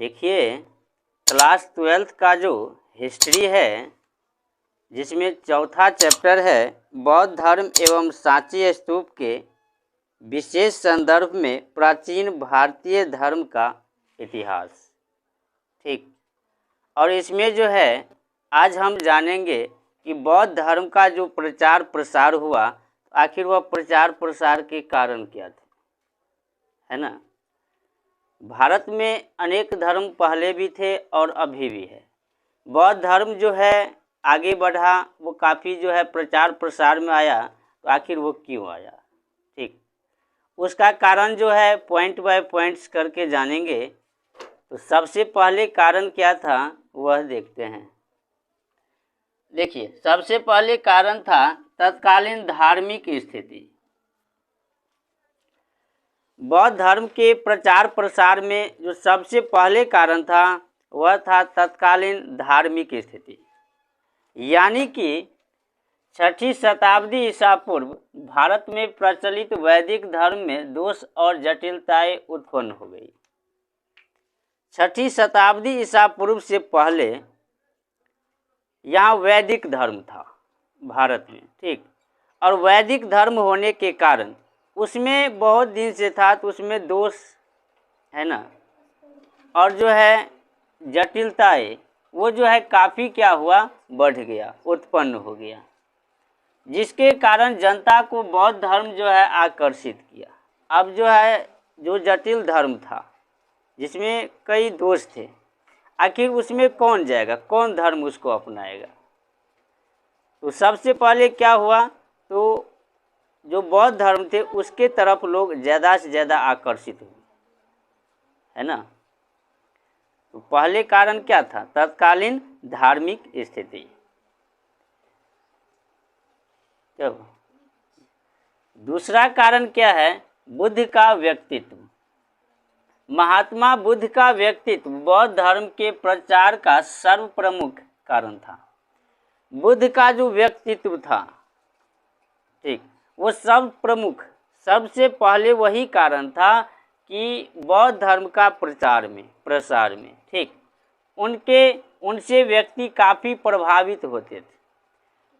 देखिए, class 12th का जो हिस्ट्री है, जिसमें चौथा चैप्टर है बौद्ध धर्म एवं सांची स्तूप के विशेष संदर्भ में प्राचीन भारतीय धर्म का इतिहास। ठीक, और इसमें जो है आज हम जानेंगे कि बौद्ध धर्म का जो प्रचार प्रसार हुआ, आखिर वह प्रचार प्रसार के कारण क्या थे, है ना। भारत में अनेक धर्म पहले भी थे और अभी भी है। बौद्ध धर्म जो है आगे बढ़ा, वो काफ़ी जो है प्रचार प्रसार में आया, तो आखिर वो क्यों आया। ठीक, उसका कारण जो है पॉइंट बाय पॉइंट्स करके जानेंगे। तो सबसे पहले कारण क्या था वह देखते हैं। देखिए, सबसे पहले कारण था तत्कालीन धार्मिक स्थिति। बौद्ध धर्म के प्रचार प्रसार में जो सबसे पहले कारण था वह था तत्कालीन धार्मिक स्थिति, यानी कि 6ठी शताब्दी ईसा पूर्व भारत में प्रचलित वैदिक धर्म में दोष और जटिलताएं उत्पन्न हो गई। 6ठी शताब्दी ईसा पूर्व से पहले यहाँ वैदिक धर्म था भारत में। ठीक, और वैदिक धर्म होने के कारण उसमें बहुत दिन से था, तो उसमें दोष है ना, और जो है जटिलताएं वो जो है काफ़ी क्या हुआ, बढ़ गया, उत्पन्न हो गया, जिसके कारण जनता को बौद्ध धर्म जो है आकर्षित किया। अब जो है जो जटिल धर्म था जिसमें कई दोष थे, आखिर उसमें कौन जाएगा, कौन धर्म उसको अपनाएगा। तो सबसे पहले क्या हुआ, तो जो बौद्ध धर्म थे उसके तरफ लोग ज़्यादा से ज़्यादा आकर्षित हुए, है ना। तो पहले कारण क्या था, तत्कालीन धार्मिक स्थिति। दूसरा कारण क्या है, बुद्ध का व्यक्तित्व। महात्मा बुद्ध का व्यक्तित्व बौद्ध धर्म के प्रचार का सर्वप्रमुख कारण था। बुद्ध का जो व्यक्तित्व था, ठीक, वो सब प्रमुख, सबसे पहले वही कारण था कि बौद्ध धर्म का प्रसार में, ठीक, उनसे व्यक्ति काफ़ी प्रभावित होते थे।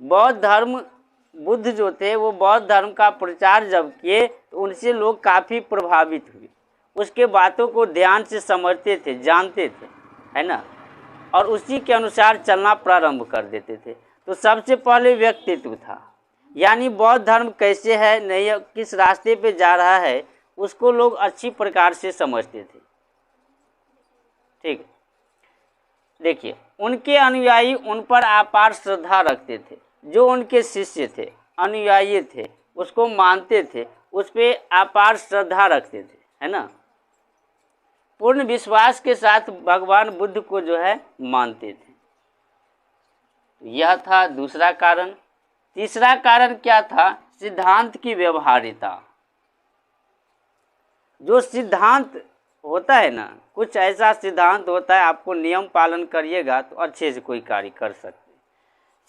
बौद्ध धर्म, बुद्ध जो थे वो बौद्ध धर्म का प्रचार जब किए तो उनसे लोग काफ़ी प्रभावित हुए, उसके बातों को ध्यान से समझते थे, जानते थे, है ना, और उसी के अनुसार चलना प्रारंभ कर देते थे। तो सबसे पहले व्यक्तित्व था, यानी बौद्ध धर्म कैसे है, नहीं किस रास्ते पे जा रहा है, उसको लोग अच्छी प्रकार से समझते थे। ठीक, देखिए, उनके अनुयायी उन पर अपार श्रद्धा रखते थे। जो उनके शिष्य थे, अनुयायी थे, उसको मानते थे, उस पर अपार श्रद्धा रखते थे, है ना, पूर्ण विश्वास के साथ भगवान बुद्ध को जो है मानते थे। यह था दूसरा कारण। तीसरा कारण क्या था, सिद्धांत की व्यवहार्यता। जो सिद्धांत होता है ना, कुछ ऐसा सिद्धांत होता है, आपको नियम पालन करिएगा तो अच्छे से कोई कार्य कर सकते।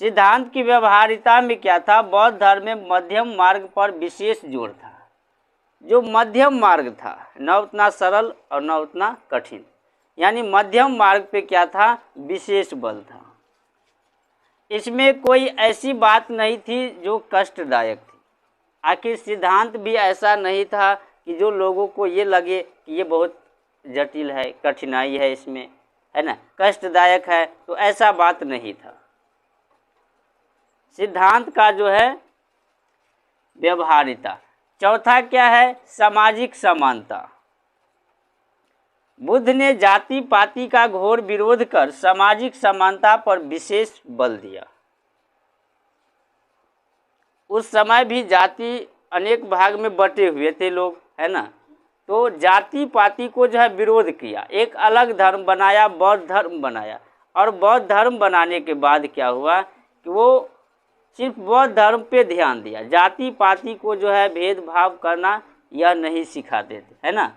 सिद्धांत की व्यवहार्यता में क्या था, बौद्ध धर्म में मध्यम मार्ग पर विशेष जोर था। जो मध्यम मार्ग था, न उतना सरल और न उतना कठिन, यानी मध्यम मार्ग पे क्या था, विशेष बल था। इसमें कोई ऐसी बात नहीं थी जो कष्टदायक थी। आखिर सिद्धांत भी ऐसा नहीं था कि जो लोगों को ये लगे कि ये बहुत जटिल है, कठिनाई है इसमें, है ना, कष्टदायक है, तो ऐसा बात नहीं था। सिद्धांत का जो है व्यवहार्यता। चौथा क्या है, सामाजिक समानता। बुद्ध ने जाति पाति का घोर विरोध कर सामाजिक समानता पर विशेष बल दिया। उस समय भी जाति अनेक भाग में बटे हुए थे लोग, है ना, तो जाति पाति को जो है विरोध किया, एक अलग धर्म बनाया, बौद्ध धर्म बनाया। और बौद्ध धर्म बनाने के बाद क्या हुआ कि वो सिर्फ बौद्ध धर्म पे ध्यान दिया, जाति पाति को जो है भेदभाव करना यह नहीं सिखाते थे, है ना,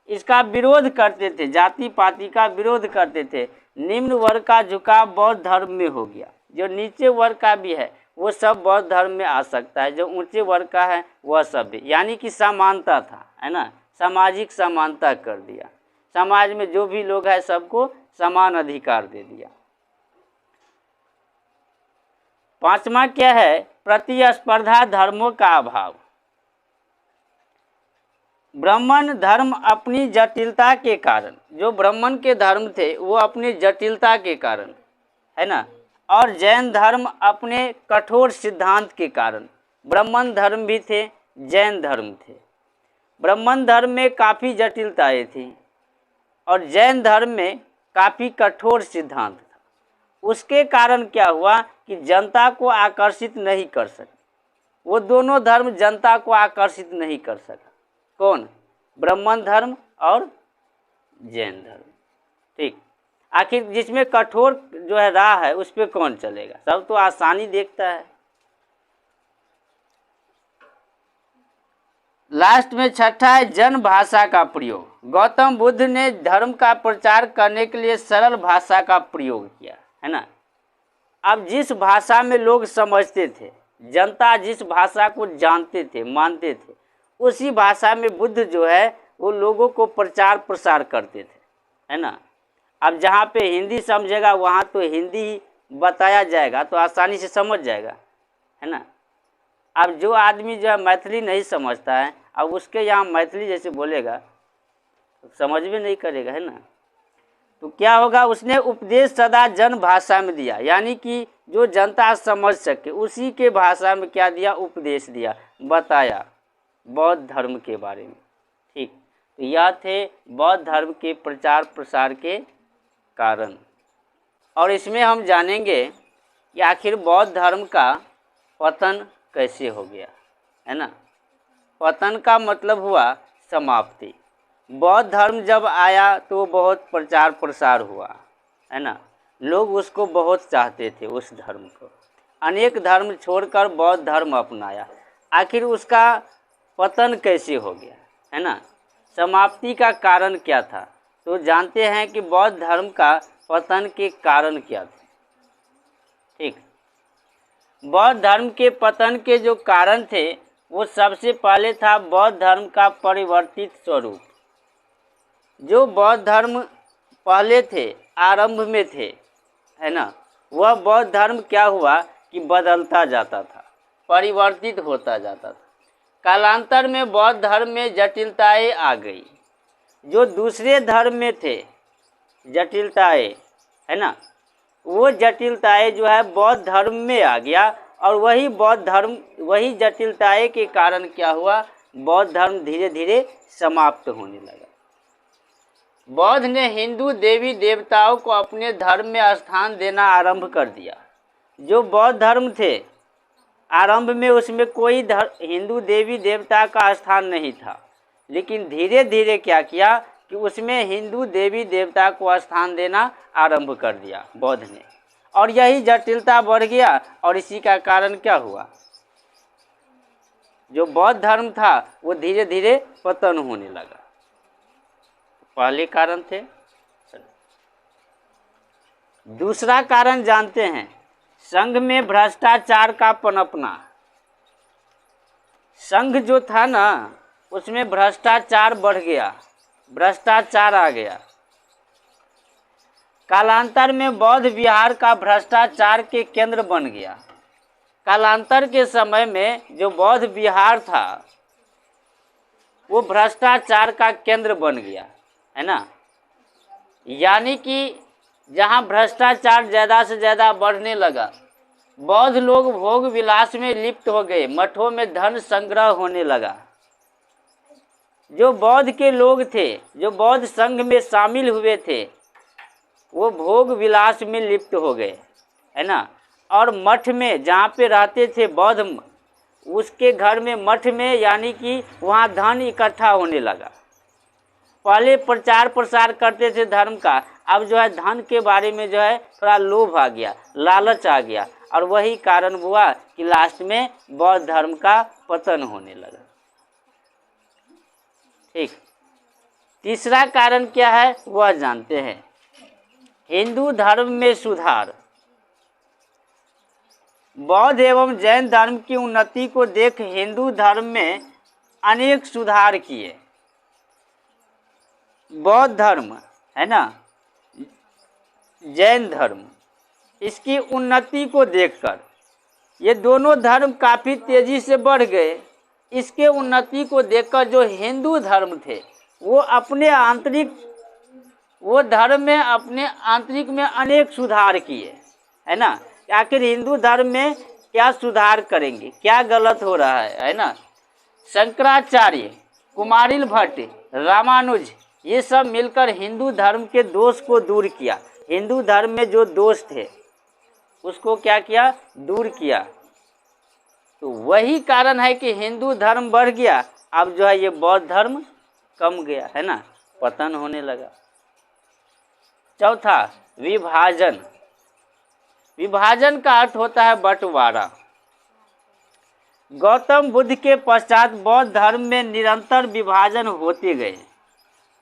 इसका विरोध करते थे, जाति पाति का विरोध करते थे। निम्न वर्ग का झुकाव बौद्ध धर्म में हो गया, जो नीचे वर्ग का भी है वो सब बौद्ध धर्म में आ सकता है, जो ऊंचे वर्ग का है वह सब भी, यानी कि समानता था, है ना, सामाजिक समानता कर दिया। समाज में जो भी लोग हैं सबको समान अधिकार दे दिया। पांचवा क्या है? प्रतिस्पर्धा धर्मों का अभाव। ब्राह्मण धर्म अपनी जटिलता के कारण, जो ब्राह्मण के धर्म थे वो अपनी जटिलता के कारण, है ना, और जैन धर्म अपने कठोर सिद्धांत के कारण। ब्राह्मण धर्म भी थे, जैन धर्म थे। ब्राह्मण धर्म में काफ़ी जटिलताएं थी और जैन धर्म में काफ़ी कठोर सिद्धांत था। उसके कारण क्या हुआ कि जनता को आकर्षित नहीं कर सके। वो दोनों धर्म जनता को आकर्षित नहीं कर सका। कौन? ब्राह्मण धर्म और जैन धर्म। ठीक, आखिर जिसमें कठोर जो है राह है उस पर कौन चलेगा? सब तो आसानी देखता है। लास्ट में छठा है जन भाषा का प्रयोग। गौतम बुद्ध ने धर्म का प्रचार करने के लिए सरल भाषा का प्रयोग किया, है ना। अब जिस भाषा में लोग समझते थे, जनता जिस भाषा को जानते थे, मानते थे, उसी भाषा में बुद्ध जो है वो लोगों को प्रचार प्रसार करते थे, है ना। अब जहाँ पे हिंदी समझेगा वहाँ तो हिंदी ही बताया जाएगा तो आसानी से समझ जाएगा, है ना। अब जो आदमी जो है मैथिली नहीं समझता है, अब उसके यहाँ मैथिली जैसे बोलेगा तो समझ भी नहीं करेगा, है ना। तो क्या होगा? उसने उपदेश सदा जन भाषा में दिया, यानी कि जो जनता समझ सके उसी के भाषा में क्या दिया? उपदेश दिया, बताया बौद्ध धर्म के बारे में। ठीक, तो यह थे बौद्ध धर्म के प्रचार प्रसार के कारण। और इसमें हम जानेंगे कि आखिर बौद्ध धर्म का पतन कैसे हो गया, है ना। पतन का मतलब हुआ समाप्ति। बौद्ध धर्म जब आया तो बहुत प्रचार प्रसार हुआ, है ना। लोग उसको बहुत चाहते थे, उस धर्म को। अनेक धर्म छोड़कर बौद्ध धर्म अपनाया। आखिर उसका पतन कैसे हो गया, है ना। समाप्ति का कारण क्या था? तो जानते हैं कि बौद्ध धर्म का पतन के कारण क्या थे। ठीक, बौद्ध धर्म के पतन के जो कारण थे वो सबसे पहले था बौद्ध धर्म का परिवर्तित स्वरूप। जो बौद्ध धर्म पहले थे, आरंभ में थे, है ना, वह बौद्ध धर्म क्या हुआ कि बदलता जाता था, परिवर्तित होता जाता था। कालांतर में बौद्ध धर्म में जटिलताएं आ गई। जो दूसरे धर्म में थे जटिलताएं, है ना, वो जटिलताएं जो है बौद्ध धर्म में आ गया और वही बौद्ध धर्म, वही जटिलताएं के कारण क्या हुआ? बौद्ध धर्म धीरे धीरे समाप्त होने लगा। बौद्ध ने हिंदू देवी देवताओं को अपने धर्म में स्थान देना आरंभ कर दिया। जो बौद्ध धर्म थे आरंभ में उसमें कोई हिंदू देवी देवता का स्थान नहीं था, लेकिन धीरे धीरे क्या किया कि उसमें हिंदू देवी देवता को स्थान देना आरंभ कर दिया बौद्ध ने, और यही जटिलता बढ़ गया। और इसी का कारण क्या हुआ? जो बौद्ध धर्म था वो धीरे धीरे पतन होने लगा। पहले कारण थे। दूसरा कारण जानते हैं, संघ में भ्रष्टाचार का पनपना। संघ जो था ना उसमें भ्रष्टाचार बढ़ गया, भ्रष्टाचार आ गया। कालांतर में बौद्ध विहार का भ्रष्टाचार के केंद्र बन गया। कालांतर के समय में जो बौद्ध विहार था वो भ्रष्टाचार का केंद्र बन गया, है ना। यानी कि जहाँ भ्रष्टाचार ज़्यादा से ज़्यादा बढ़ने लगा, बौद्ध लोग भोग विलास में लिप्त हो गए, मठों में धन संग्रह होने लगा। जो बौद्ध के लोग थे, जो बौद्ध संघ में शामिल हुए थे, वो भोग विलास में लिप्त हो गए, है ना। और मठ में जहाँ पे रहते थे बौद्ध, उसके घर में, मठ में, यानी कि वहाँ धन इकट्ठा होने लगा। पहले प्रचार प्रसार करते थे धर्म का, अब जो है धन के बारे में जो है थोड़ा लोभ आ गया, लालच आ गया, और वही कारण हुआ कि लास्ट में बौद्ध धर्म का पतन होने लगा। ठीक, तीसरा कारण क्या है वह जानते हैं, हिंदू धर्म में सुधार। बौद्ध एवं जैन धर्म की उन्नति को देख हिंदू धर्म में अनेक सुधार किए। बौद्ध धर्म है ना, जैन धर्म, इसकी उन्नति को देखकर ये दोनों धर्म काफ़ी तेज़ी से बढ़ गए। इसके उन्नति को देखकर जो हिंदू धर्म थे वो अपने आंतरिक, वो धर्म में अपने आंतरिक में अनेक सुधार किए, है ना। आखिर हिंदू धर्म में क्या सुधार करेंगे, क्या गलत हो रहा है ना। शंकराचार्य, कुमारिल भट्ट, रामानुज, ये सब मिलकर हिंदू धर्म के दोष को दूर किया। हिंदू धर्म में जो दोष थे उसको क्या किया, दूर किया। तो वही कारण है कि हिंदू धर्म बढ़ गया, अब जो है ये बौद्ध धर्म कम गया, है ना, पतन होने लगा। चौथा, विभाजन। विभाजन का अर्थ होता है बंटवारा। गौतम बुद्ध के पश्चात बौद्ध धर्म में निरंतर विभाजन होते गए।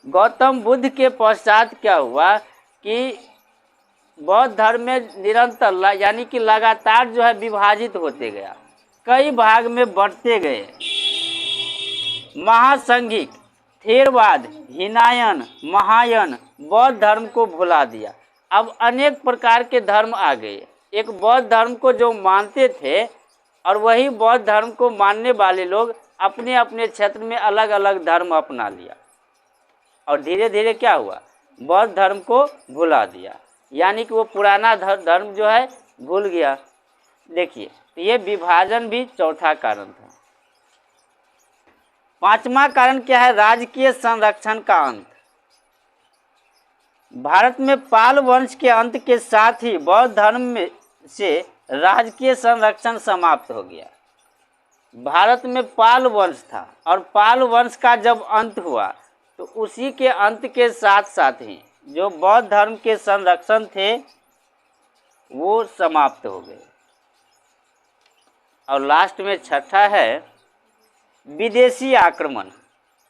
गौतम बुद्ध के पश्चात क्या हुआ कि बौद्ध धर्म में निरंतर यानी कि लगातार जो है विभाजित होते गया, कई भाग में बढ़ते गए। महासंघिक, थेरवाद, हीनायन, महायान बौद्ध धर्म को भुला दिया। अब अनेक प्रकार के धर्म आ गए। एक बौद्ध धर्म को जो मानते थे और वही बौद्ध धर्म को मानने वाले लोग अपने अपने क्षेत्र में अलग अलग धर्म अपना लिया और धीरे धीरे क्या हुआ, बौद्ध धर्म को भुला दिया, यानी कि वो पुराना धर्म जो है भूल गया। देखिए, तो ये विभाजन भी चौथा कारण था। पांचवा कारण क्या है, राजकीय संरक्षण का अंत। भारत में पाल वंश के अंत के साथ ही बौद्ध धर्म में से राजकीय संरक्षण समाप्त हो गया। भारत में पाल वंश था और पाल वंश का जब अंत हुआ तो उसी के अंत के साथ साथ ही जो बौद्ध धर्म के संरक्षण थे वो समाप्त हो गए। और लास्ट में छठा है विदेशी आक्रमण,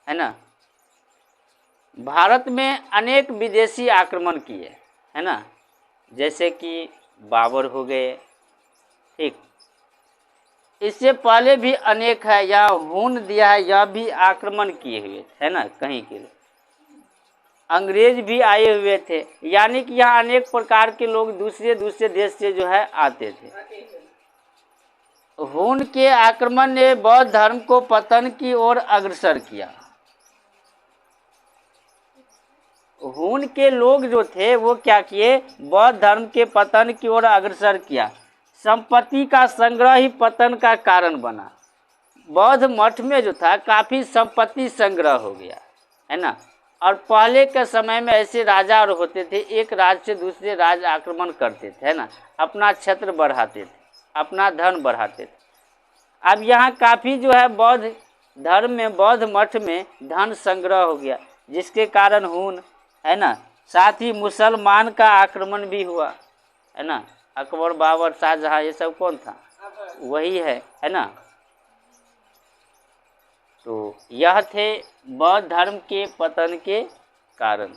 है ना। भारत में अनेक विदेशी आक्रमण किए, है ना, जैसे कि बाबर हो गए, ठीक। इससे पहले भी अनेक है, यहाँ हून दिया है, यह भी आक्रमण किए हुए, है ना, कहीं के अंग्रेज भी आए हुए थे, यानी कि यहाँ अनेक प्रकार के लोग दूसरे दूसरे देश से जो है आते थे। हून के आक्रमण ने बौद्ध धर्म को पतन की ओर अग्रसर किया। हून के लोग जो थे वो क्या किए, बौद्ध धर्म के पतन की ओर अग्रसर किया। संपत्ति का संग्रह ही पतन का कारण बना। बौद्ध मठ में जो था काफ़ी संपत्ति संग्रह हो गया, है ना। और पहले के समय में ऐसे राजा और होते थे, एक राज्य से दूसरे राज्य आक्रमण करते थे, है ना, अपना क्षेत्र बढ़ाते थे, अपना धन बढ़ाते थे। अब यहाँ काफ़ी जो है बौद्ध धर्म में, बौद्ध मठ में धन संग्रह हो गया, जिसके कारण हून, है ना, साथ ही मुसलमान का आक्रमण भी हुआ, है ना। अकबर, बाबर, शाहजहां, ये सब कौन था, वही है ना। तो यह थे बौद्ध धर्म के पतन के कारण।